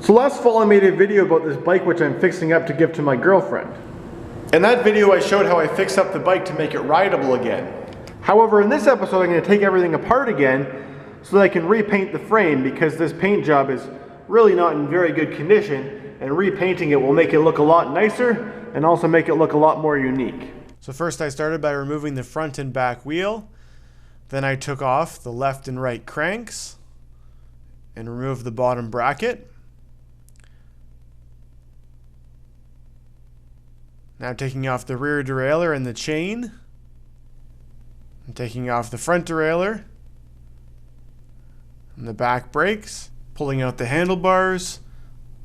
So last fall I made a video about this bike which I'm fixing up to give to my girlfriend. In that video I showed how I fixed up the bike to make it rideable again. However, in this episode I'm going to take everything apart again so that I can repaint the frame, because this paint job is really not in very good condition, and repainting it will make it look a lot nicer and also make it look a lot more unique. So first I started by removing the front and back wheel. Then I took off the left and right cranks and removed the bottom bracket. Now taking off the rear derailleur and the chain. And taking off the front derailleur and the back brakes. Pulling out the handlebars.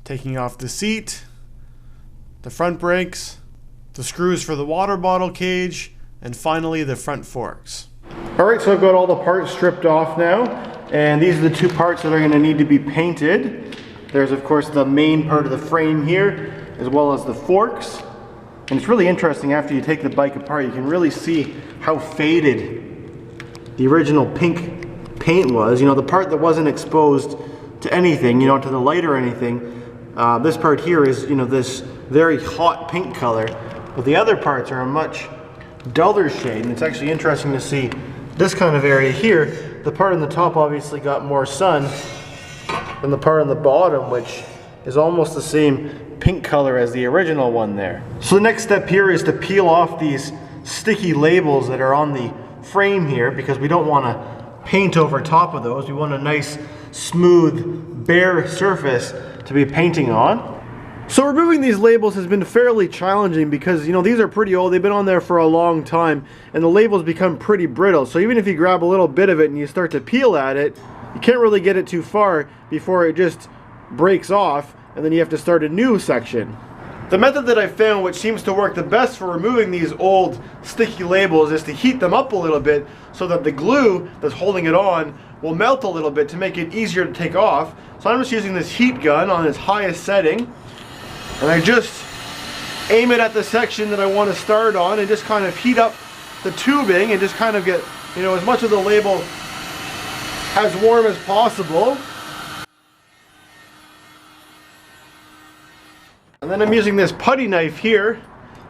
Taking off the seat. The front brakes. The screws for the water bottle cage. And finally the front forks. Alright, so I've got all the parts stripped off now. And these are the two parts that are going to need to be painted. There's of course the main part of the frame here, as well as the forks. And it's really interesting, after you take the bike apart, you can really see how faded the original pink paint was. You know, the part that wasn't exposed to anything, you know, to the light or anything. This part here is, you know, this very hot pink color. But the other parts are a much duller shade. And it's actually interesting to see this kind of area here. The part on the top obviously got more sun than the part on the bottom, which is almost the same pink color as the original one there. So the next step here is to peel off these sticky labels that are on the frame here, because we don't want to paint over top of those. We want a nice, smooth, bare surface to be painting on. So removing these labels has been fairly challenging because, you know, these are pretty old. They've been on there for a long time and the labels become pretty brittle. So even if you grab a little bit of it and you start to peel at it, you can't really get it too far before it just breaks off, and then you have to start a new section. The method that I found which seems to work the best for removing these old sticky labels is to heat them up a little bit so that the glue that's holding it on will melt a little bit to make it easier to take off. So I'm just using this heat gun on its highest setting, and I just aim it at the section that I want to start on and just kind of heat up the tubing and just kind of get, you know, as much of the label as warm as possible. And then I'm using this putty knife here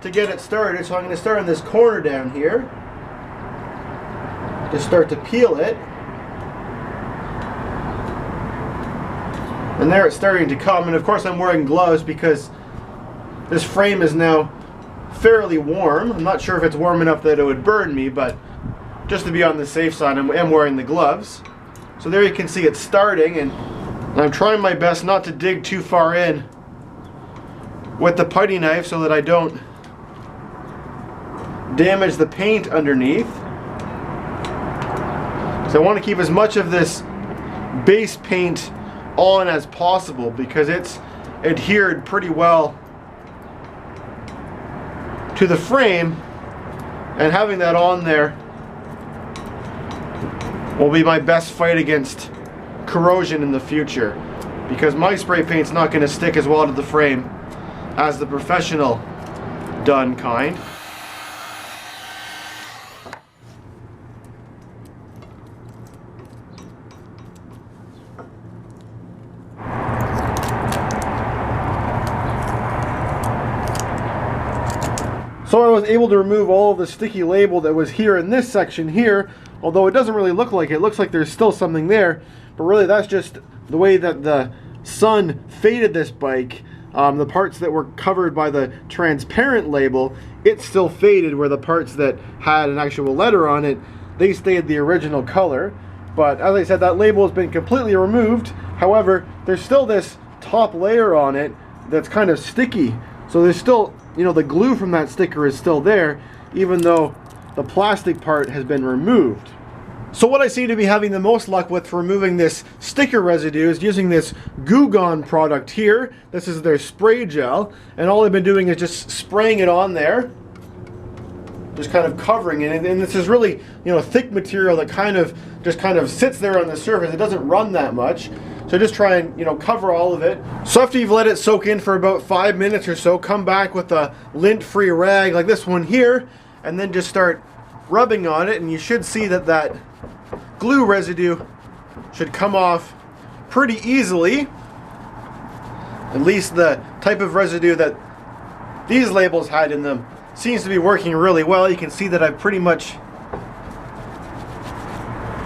to get it started. So I'm going to start on this corner down here. Just start to peel it. And there it's starting to come. And of course I'm wearing gloves because this frame is now fairly warm. I'm not sure if it's warm enough that it would burn me, but just to be on the safe side, I am wearing the gloves. So there you can see it's starting, and I'm trying my best not to dig too far in with the putty knife so that I don't damage the paint underneath. So I want to keep as much of this base paint on as possible because it's adhered pretty well to the frame, and having that on there will be my best fight against corrosion in the future, because my spray paint's not going to stick as well to the frame as the professional done kind. So I was able to remove all of the sticky label that was here in this section here, although it doesn't really look like it. It looks like there's still something there, but really that's just the way that the sun faded this bike. The parts that were covered by the transparent label, it still faded, where the parts that had an actual letter on it, they stayed the original color. But as I said, that label has been completely removed. However, there's still this top layer on it that's kind of sticky. So there's still, you know, the glue from that sticker is still there, even though the plastic part has been removed. So what I seem to be having the most luck with for removing this sticker residue is using this Goo Gone product here. This is their spray gel, and all I've been doing is just spraying it on there, just kind of covering it. And this is really, you know, thick material that just kind of sits there on the surface. It doesn't run that much. So just try and, you know, cover all of it. So after you've let it soak in for about 5 minutes or so, come back with a lint-free rag like this one here, and then just start rubbing on it, and you should see that that glue residue should come off pretty easily. At least the type of residue that these labels had in them seems to be working really well. You can see that I've pretty much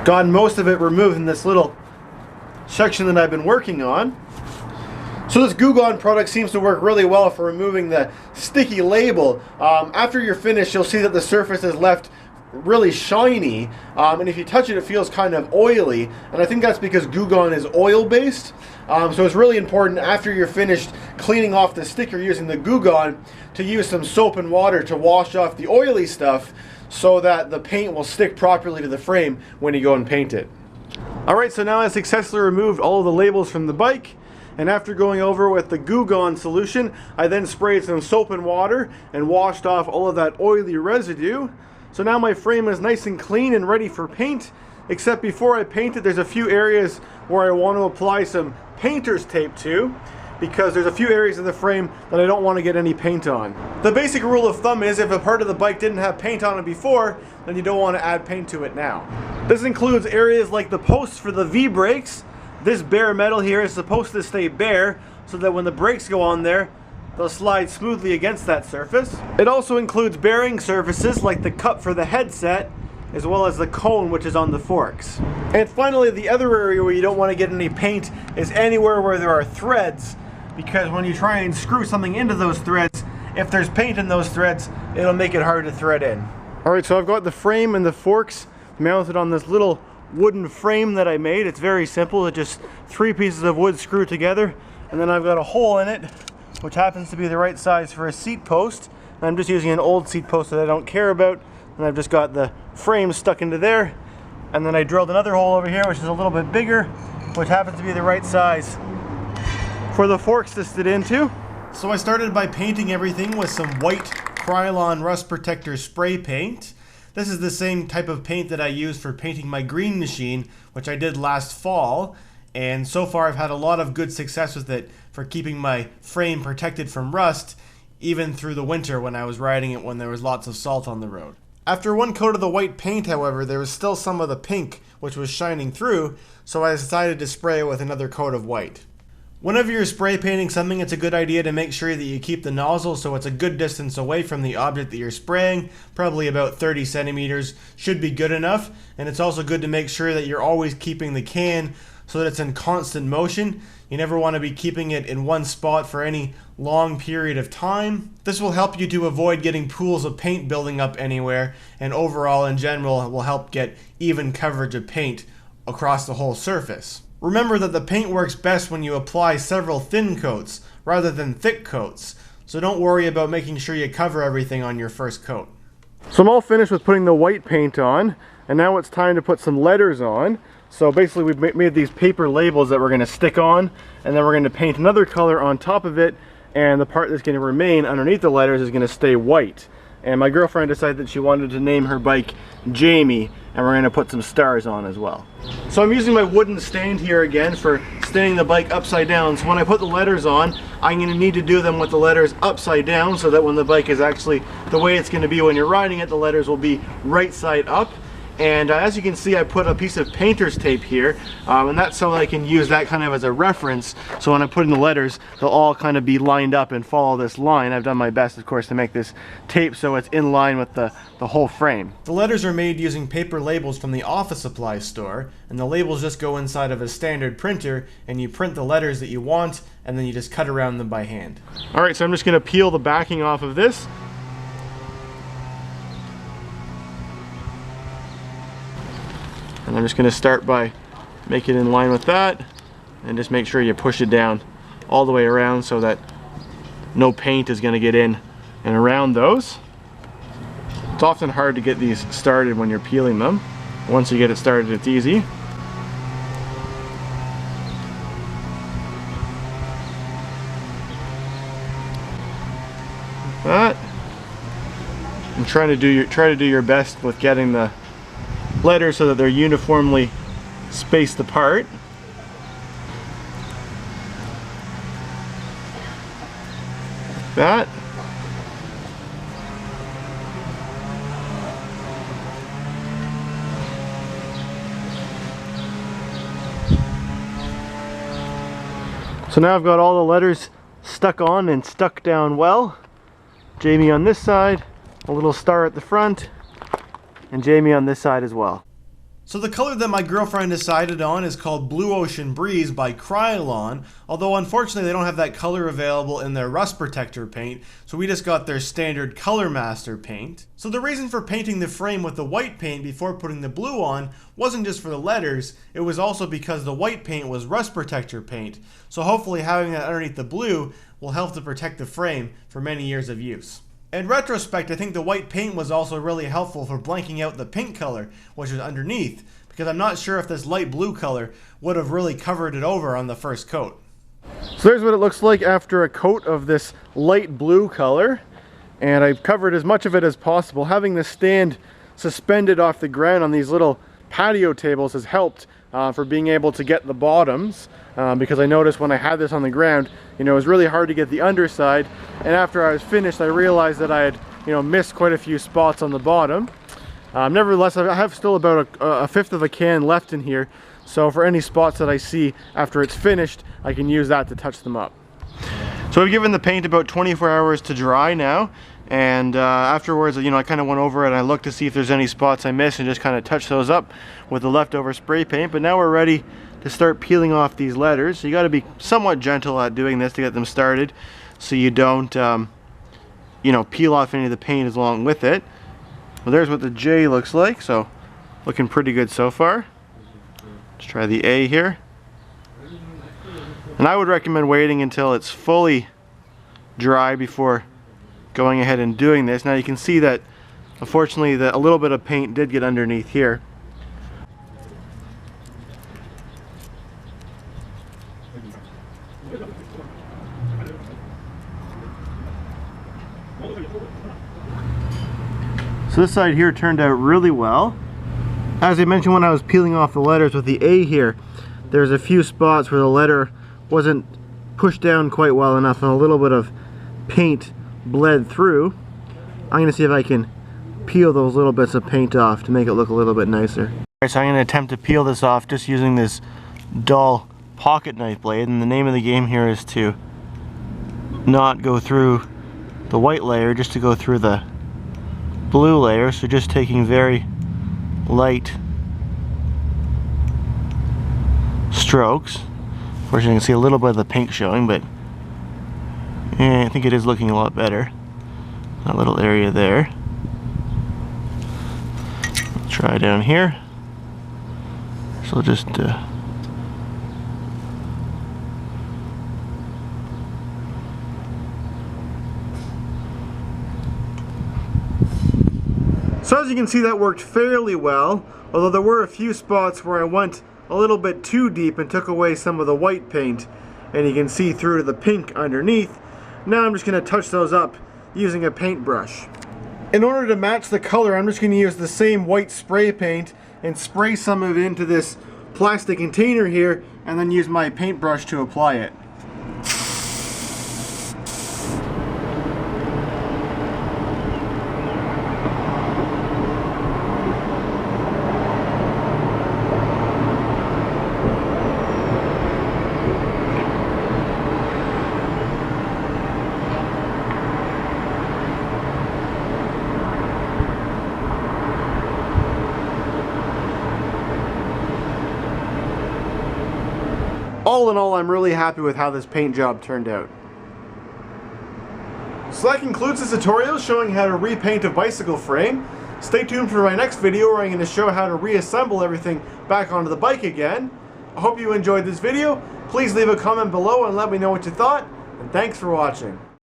gotten most of it removed in this little section that I've been working on. So this Goo Gone product seems to work really well for removing the sticky label. After you're finished, you'll see that the surface is left really shiny, and if you touch it, it feels kind of oily, and I think that's because Goo Gone is oil based. So it's really important after you're finished cleaning off the sticker using the Goo Gone to use some soap and water to wash off the oily stuff so that the paint will stick properly to the frame when you go and paint it. Alright, so now I successfully removed all of the labels from the bike, and after going over with the Goo Gone solution, I then sprayed some soap and water and washed off all of that oily residue. So now my frame is nice and clean and ready for paint, except before I paint it, there's a few areas where I want to apply some painter's tape to, because there's a few areas of the frame that I don't want to get any paint on. The basic rule of thumb is if a part of the bike didn't have paint on it before, then you don't want to add paint to it now. This includes areas like the posts for the V-brakes. This bare metal here is supposed to stay bare so that when the brakes go on there, they'll slide smoothly against that surface. It also includes bearing surfaces like the cup for the headset, as well as the cone which is on the forks. And finally, the other area where you don't want to get any paint is anywhere where there are threads, because when you try and screw something into those threads, if there's paint in those threads, it'll make it hard to thread in. Alright, so I've got the frame and the forks mounted on this little wooden frame that I made. It's very simple. It's just 3 pieces of wood screwed together, and then I've got a hole in it which happens to be the right size for a seat post. And I'm just using an old seat post that I don't care about, and I've just got the frame stuck into there, and then I drilled another hole over here which is a little bit bigger, which happens to be the right size for the forks to sit into. So I started by painting everything with some white Krylon Rust Protector spray paint. This is the same type of paint that I used for painting my green machine, which I did last fall, and so far I've had a lot of good success with it for keeping my frame protected from rust, even through the winter when I was riding it when there was lots of salt on the road. After one coat of the white paint, however, there was still some of the pink which was shining through, so I decided to spray it with another coat of white. Whenever you're spray painting something, it's a good idea to make sure that you keep the nozzle so it's a good distance away from the object that you're spraying. Probably about 30 centimeters should be good enough, and it's also good to make sure that you're always keeping the can so that it's in constant motion. You never want to be keeping it in one spot for any long period of time. This will help you to avoid getting pools of paint building up anywhere, and overall in general it will help get even coverage of paint across the whole surface. Remember that the paint works best when you apply several thin coats rather than thick coats, so don't worry about making sure you cover everything on your first coat. So I'm all finished with putting the white paint on, and now it's time to put some letters on. So basically we've made these paper labels that we're going to stick on, and then we're going to paint another color on top of it, and the part that's going to remain underneath the letters is going to stay white. And my girlfriend decided that she wanted to name her bike Jamie, and we're going to put some stars on as well. So I'm using my wooden stand here again for standing the bike upside down. So when I put the letters on, I'm going to need to do them with the letters upside down so that when the bike is actually the way it's going to be when you're riding it, the letters will be right side up. And as you can see, I put a piece of painter's tape here, and that's so I can use that kind of as a reference. So when I'm putting the letters, they'll all kind of be lined up and follow this line. I've done my best, of course, to make this tape so it's in line with the whole frame. The letters are made using paper labels from the office supply store, and the labels just go inside of a standard printer, and you print the letters that you want, and then you just cut around them by hand. Alright, so I'm just going to peel the backing off of this. And I'm just going to start by making it in line with that, and just make sure you push it down all the way around so that no paint is going to get in and around those. It's often hard to get these started when you're peeling them. Once you get it started, it's easy. That. And try to do your best with getting the letters so that they're uniformly spaced apart. That. So now I've got all the letters stuck on and stuck down well. Jamie on this side, a little star at the front, and Jamie on this side as well. So the color that my girlfriend decided on is called Blue Ocean Breeze by Krylon, although unfortunately they don't have that color available in their rust protector paint, so we just got their standard Color Master paint. So the reason for painting the frame with the white paint before putting the blue on wasn't just for the letters, it was also because the white paint was rust protector paint, so hopefully having that underneath the blue will help to protect the frame for many years of use. In retrospect, I think the white paint was also really helpful for blanking out the pink color, which is underneath, because I'm not sure if this light blue color would have really covered it over on the first coat. So there's what it looks like after a coat of this light blue color, and I've covered as much of it as possible. Having this stand suspended off the ground on these little patio tables has helped for being able to get the bottoms, because I noticed when I had this on the ground, it was really hard to get the underside, and after I was finished I realized that I had missed quite a few spots on the bottom. Nevertheless, I have still about a fifth of a can left in here, so for any spots that I see after it's finished, I can use that to touch them up. So I've given the paint about 24 hours to dry now, and afterwards, I kind of went over it and I looked to see if there's any spots I missed and just kind of touched those up with the leftover spray paint. But now we're ready to start peeling off these letters. So you got to be somewhat gentle at doing this to get them started, so you don't peel off any of the paint along with it. Well, there's what the J looks like, so looking pretty good so far. Let's try the A here. And I would recommend waiting until it's fully dry before going ahead and doing this. Now you can see that unfortunately a little bit of paint did get underneath here. So this side here turned out really well. As I mentioned when I was peeling off the letters with the A here, there's a few spots where the letter wasn't pushed down quite well enough and a little bit of paint bled through. I'm going to see if I can peel those little bits of paint off to make it look a little bit nicer. Alright, so I'm going to attempt to peel this off just using this dull pocket knife blade, and the name of the game here is to not go through the white layer, just to go through the blue layer. So just taking very light strokes. Unfortunately, you can see a little bit of the pink showing, but I think it is looking a lot better. That little area there. Let's try down here. So just so as you can see, that worked fairly well, although there were a few spots where I went a little bit too deep and took away some of the white paint, and you can see through to the pink underneath. Now I'm just going to touch those up using a paintbrush. In order to match the color, I'm just going to use the same white spray paint and spray some of it into this plastic container here, and then use my paintbrush to apply it. All in all, I'm really happy with how this paint job turned out. So that concludes this tutorial showing how to repaint a bicycle frame. Stay tuned for my next video where I'm going to show how to reassemble everything back onto the bike again. I hope you enjoyed this video. Please leave a comment below and let me know what you thought, and thanks for watching.